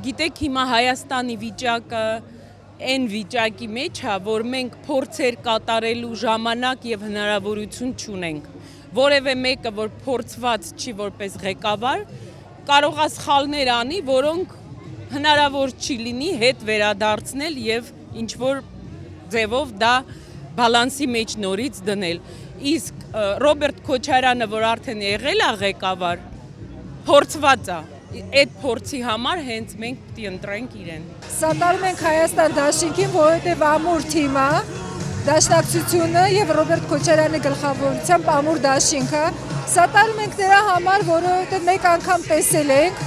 Գիտեք հիմա Հայաստանի վիճակը այն վիճակի մեջ է, որ մենք փորձեր կատարելու ժամանակ եւ հնարավորություն չունենք։ Որևէ մեկը, որ փորձված չի որպես ղեկավար, կարող է սխալներ անի, որոնք հնարավոր չի լինի հետ վերադարձնել եւ ինչ որ ձևով դա բալանսի մեջ նորից դնել։ Իսկ Ռոբերտ Քոչարյանը, որ արդեն եղել է ղեկավար, փորձված է։ Այդ փորձի համար հենց մենք պետք է ընտրենք իրեն։ Սատարում ենք Հայաստան դաշինքին, որովհետև ամուր թիմը, դաշնակցությունը եւ Ռոբերտ Քոչարյանի գլխավորությամբ ամուր դաշինքը, սատարում ենք նրա համար, որովհետև մեկ անգամ տեսել ենք,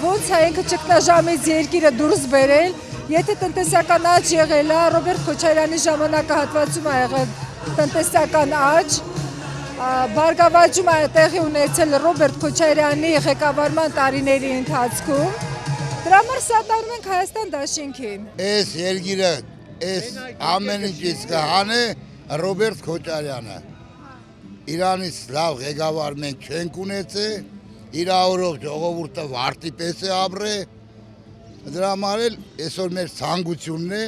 ոնց է ինքը ճգնաժամից երկիրը դուրս բերել, եթե տնտեսական աճ եղել է, Ռոբերտ Քոչարյանի ժամանակահատվածում է եղել տնտեսական աճ, բարգավաճում է տեղի ունեցել Ռոբերտ Քոչարյանի ղեկավարման տարիների ընթացքում։ Դրա համար սատարում ենք Հայաստան դաշինքին։ Այս երկիրը, այս ամեն ինչից կհանե Ռոբերտ Քոչարյանը։ Իրանից լավ ղեկավար մենք չենք ունեցել, իր օրով ժողովուրդը վարտի պես է ապրել։ Դրա համար էլ այսօր մեր ցանկությունն է,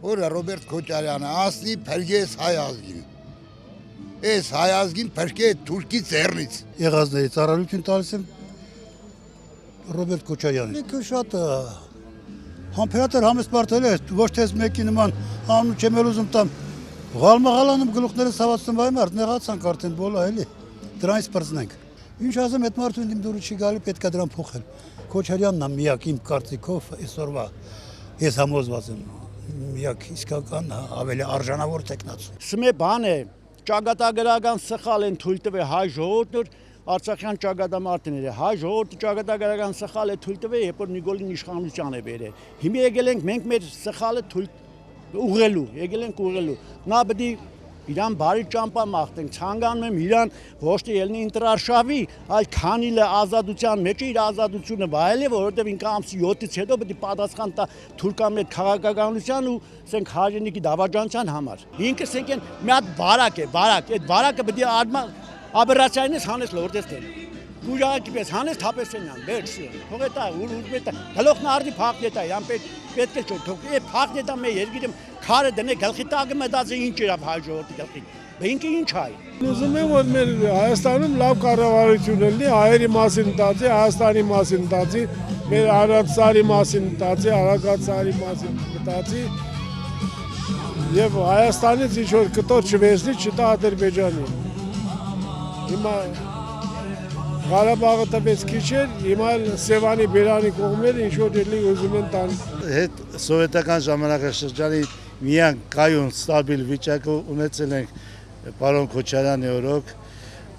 որ Ռոբերտ Քոչարյանը ասնի փրկես հայ ազգին։ Այս հայ ազգին փրկե թուրքի ձեռնից։ Եղածների ծառայություն տալիս եմ Ռոբերտ Քոչարյանին։ Ինքը շատ համբերատար համեստ մարդել է, ոչ թե մեկի նման անուն չեմ ուզում տամ։ Ղալմաղալանում գլուխները ցավացնում այ մարդ նեղացանք արդեն բոլա էլի։ Դրանից բրձնենք։ Ինչ ասեմ, այդ մարդուն իմ դուրը չի գալի, պետք է դրան փոխել։ Քոչարյանն է միակ իմ կարծիքով այսօրվա ես համոզված եմ միակ իսկական ավելի արժանավոր տեխնացու։ Սմե բան է, ճակատագրական սխալ են թույլ տվել հայ ժողովուրդը, Արցախյան ճակատամարտները, հայ ժողովուրդը ճակատագրական սխալ է թույլ տվել, երբ որ Նիկոլին իշխանության է բերել։ Հիմա եկել ենք մենք մեր սխալը թույլ ուղղելու, եկել ենք ուղղելու։ Նա պետք է իրան բարի ճամփա մաղթենք, ցանկանում եմ իրան ոչ թե ելնի ինտրարշավի, այլ քանիլը ազատության մեջ իր ազատությունը վայելի, որովհետև ինքը ամսի 7-ից հետո պետք է պատասխան տա թուրքամետ քաղաքականության ու ասենք հայրենիքի դավաճանության համար։ Ինքը ասենք մի հատ բարակ է, այդ բարակը պետք է աբերացիայից հանես լորդեստել։ Գուժակի պես հանես թապեսենյան, վերջը։ Թողետա ուրբետա գլոխն արդի փախնետա, յան պետք է թող։ Է փախնետա մե երկիրը քարը դնե գլխի տակը մտածի ինչ իրա հայ ժողովրդի գլխի։ Ինքը ինչ հայ։ Ուզում եմ որ մեր Հայաստանում լավ կառավարություն լինի, հայերի մասին մտածի, Հայաստանի մասին մտածի, մեր Արարատսարի մասին մտածի, Արագածարի մասին մտածի։ Եվ Հայաստանից ինչ որ կտոր չվերցնի, չտա Ադրբեջանին։ Հիմա Ղարաբաղը տպես քիչ էր, հիմա Սևանի Բերանի կողմերը ինչ որ դեռ ուզում են տան։ Հետ սովետական ժամանակաշրջանի միան կայուն ստաբիլ վիճակը ունեցել ենք պարոն Քոչարյանի օրոք,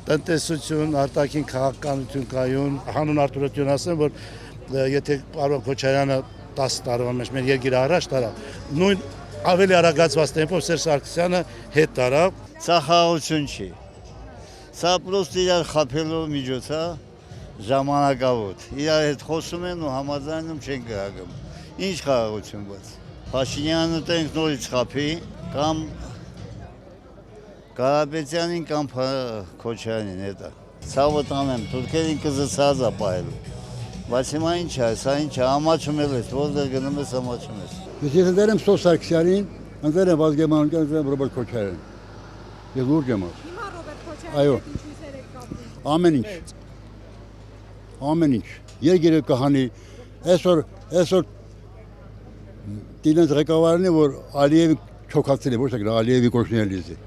տնտեսություն, արտաքին քաղաքականություն կայուն, հանուն արտադրություն ասեմ, որ եթե պարոն Քոչարյանը 10 տարվա մեջ մեր երկիրը առաջ տարավ, նույն ավելի արագացված տեմպով Սերժ Սարգսյանը հետ տարավ։ Սա խաղաղություն չի։ Սա պրոստ իրար խափելու միջոց է, ժամանակավոր։ Իրար հետ խոսում են ու համաձայնում չեն գրագում։ Ինչ խաղաղություն բաց։ Փաշինյանը տենք նորից խափի, կամ Կարապետյանին կամ Քոչարյանին հետա։ Ցավը տանեմ, թուրքերին կզծած է պահելու։ Բայց հիմա ինչ է, սա ինչ է, ամաչում էլ ես, որտեղ գնում ես ամաչում ես։ Ես ընտրել եմ Սերժ Սարգսյանին, ընտրել եմ Վազգեն Մանուկյանին, ընտրել եմ Ռոբերտ Քոչարյանին։ Ես լուրջ եմ ասում։ Հիմա Ռոբերտ Այո։ Քոչարյանը ինչու՞ց եք կապում։ Ամեն ինչ։ Ամեն ինչ։ Երկիրը կհանի, այսօր դինս ղեկավարն է, որ Ալիևի չոքացել է, ոչ թե Ալիևի կոչնել է։